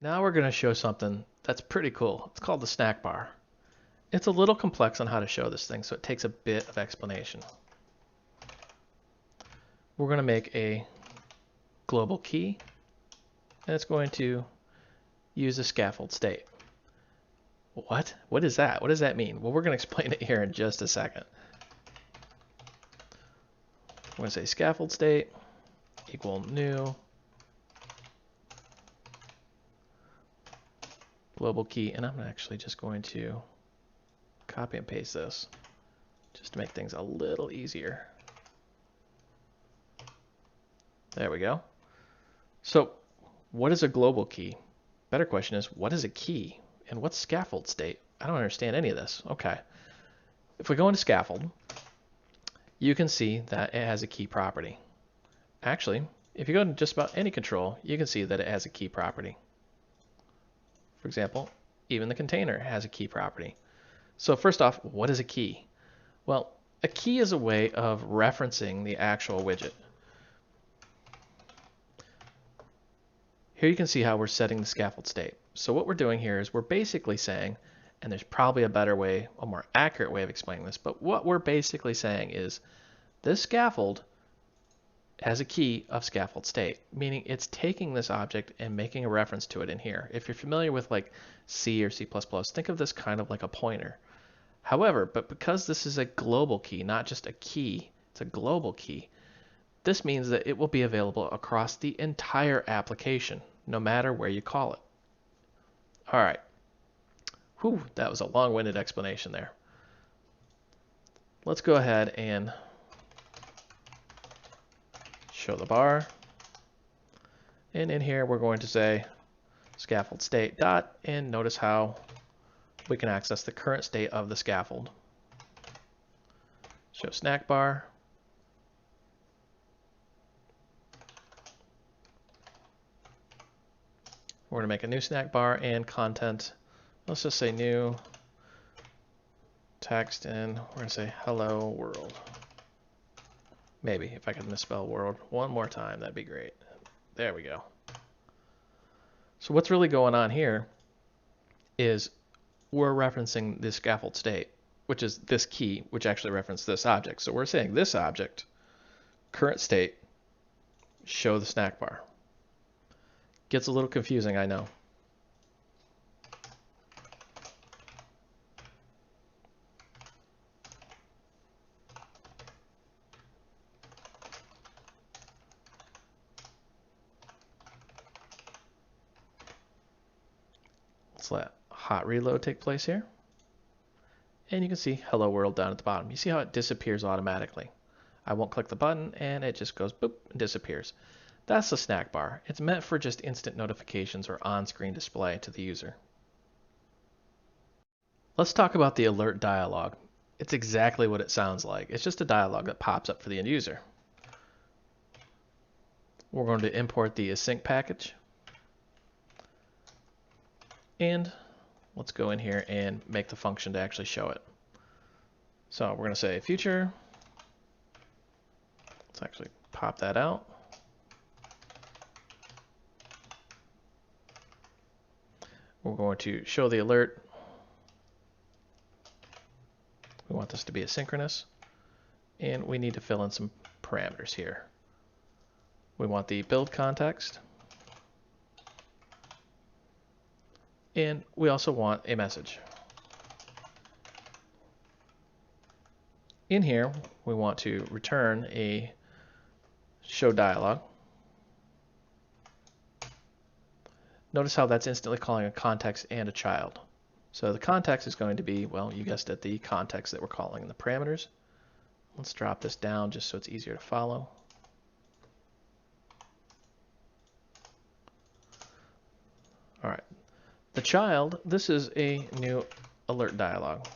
Now we're going to show something that's pretty cool. It's called the snack bar. It's a little complex on how to show this thing, so it takes a bit of explanation. We're going to make a global key, and it's going to use a scaffold state. What? What is that? What does that mean? Well, we're going to explain it here in just a second. We're going to say scaffold state equal new global key, and I'm actually just going to copy and paste this just to make things a little easier. There we go. So what is a global key? Better question is, what is a key? And what's scaffold state? I don't understand any of this. Okay. If we go into scaffold, you can see that it has a key property. Actually, if you go to just about any control, you can see that it has a key property. For example, even the container has a key property. So first off, what is a key? Well, a key is a way of referencing the actual widget. Here you can see how we're setting the scaffold state. So what we're doing here is we're basically saying, and there's probably a better way, a more accurate way of explaining this, but what we're basically saying is this scaffold has a key of scaffold state, meaning it's taking this object and making a reference to it in here. If you're familiar with like C or C++, think of this kind of like a pointer. However, but because this is a global key, not just a key, it's a global key, this means that it will be available across the entire application, no matter where you call it. All right. Whew, that was a long-winded explanation there. Let's go ahead and show the bar. And in here, we're going to say scaffold state dot, and notice how we can access the current state of the scaffold. Show snack bar. We're going to make a new snack bar and content. Let's just say new text, and we're going to say hello world. Maybe if I could misspell world one more time, that'd be great. There we go. So what's really going on here is we're referencing the scaffold state, which is this key, which actually references this object. So we're saying this object, current state, show the snack bar. Gets a little confusing, I know. Let's let hot reload take place here. And you can see hello world down at the bottom. You see how it disappears automatically. I won't click the button and it just goes boop and disappears. That's the snack bar. It's meant for just instant notifications or on-screen display to the user. Let's talk about the alert dialog. It's exactly what it sounds like. It's just a dialog that pops up for the end user. We're going to import the async package. And let's go in here and make the function to actually show it. So we're going to say future. Let's actually pop that out. We're going to show the alert. We want this to be asynchronous. And we need to fill in some parameters here. We want the build context. And we also want a message. In here, we want to return a show dialog. Notice how that's instantly calling a context and a child. So the context is going to be, well, you guessed it, the context that we're calling in the parameters. Let's drop this down just so it's easier to follow. All right. The child, this is a new alert dialog.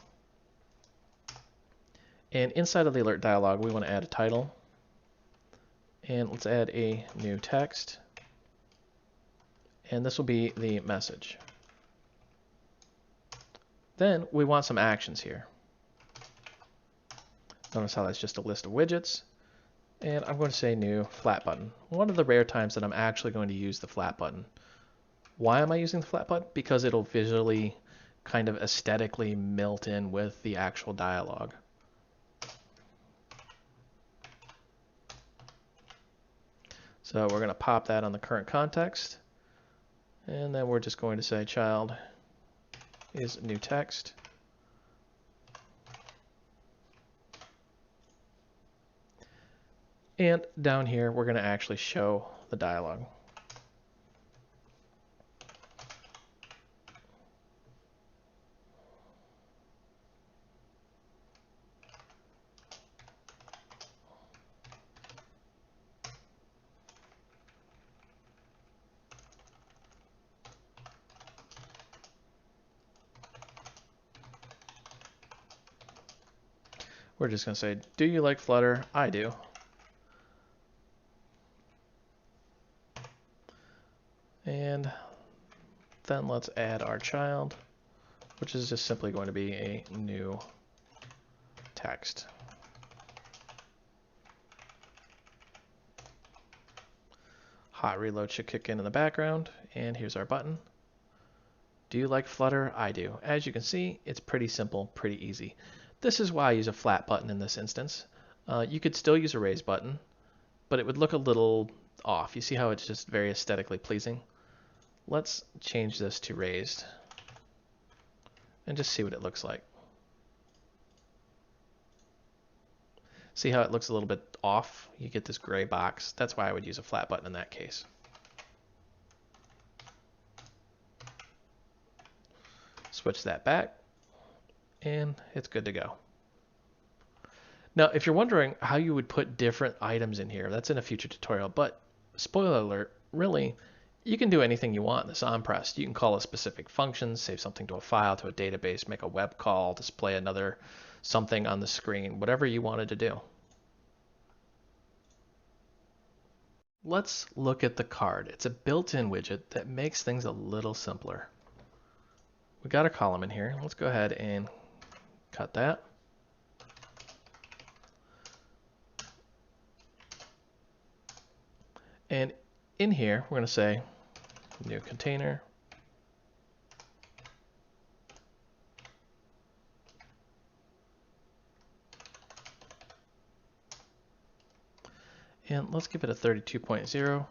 And inside of the alert dialog, we want to add a title. And let's add a new text. And this will be the message. Then we want some actions here. Notice how that's just a list of widgets. And I'm going to say new flat button. One of the rare times that I'm actually going to use the flat button. Why am I using the flat button? Because it'll visually kind of aesthetically melt in with the actual dialogue. So we're going to pop that on the current context. And then we're just going to say child is new text. And down here, we're going to actually show the dialogue. We're just going to say, do you like Flutter? I do. And then let's add our child, which is just simply going to be a new text. Hot reload should kick in the background, and here's our button. Do you like Flutter? I do. As you can see, it's pretty simple, pretty easy. This is why I use a flat button in this instance. You could still use a raise button, but it would look a little off. You see how it's just very aesthetically pleasing? Let's change this to raised and just see what it looks like. See how it looks a little bit off? You get this gray box. That's why I would use a flat button in that case. Switch that back, and it's good to go. Now, if you're wondering how you would put different items in here, that's in a future tutorial, but spoiler alert, really, you can do anything you want in this onPressed. You can call a specific function, save something to a file, to a database, make a web call, display another something on the screen, whatever you wanted to do. Let's look at the card. It's a built-in widget that makes things a little simpler. We got a column in here. Let's go ahead and cut that. And in here, we're going to say new container. And let's give it a 32.0.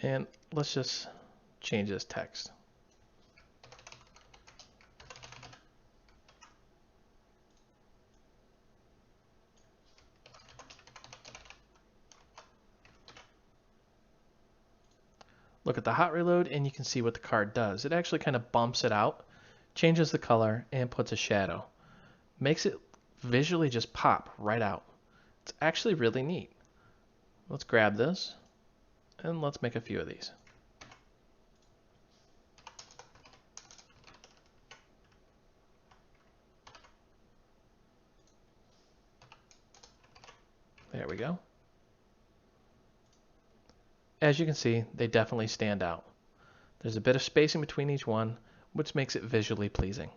And let's just change this text. Look at the hot reload and you can see what the card does. It actually kind of bumps it out, changes the color, and puts a shadow. Makes it visually just pop right out. It's actually really neat. Let's grab this and let's make a few of these. There we go. As you can see, they definitely stand out. There's a bit of spacing between each one, which makes it visually pleasing.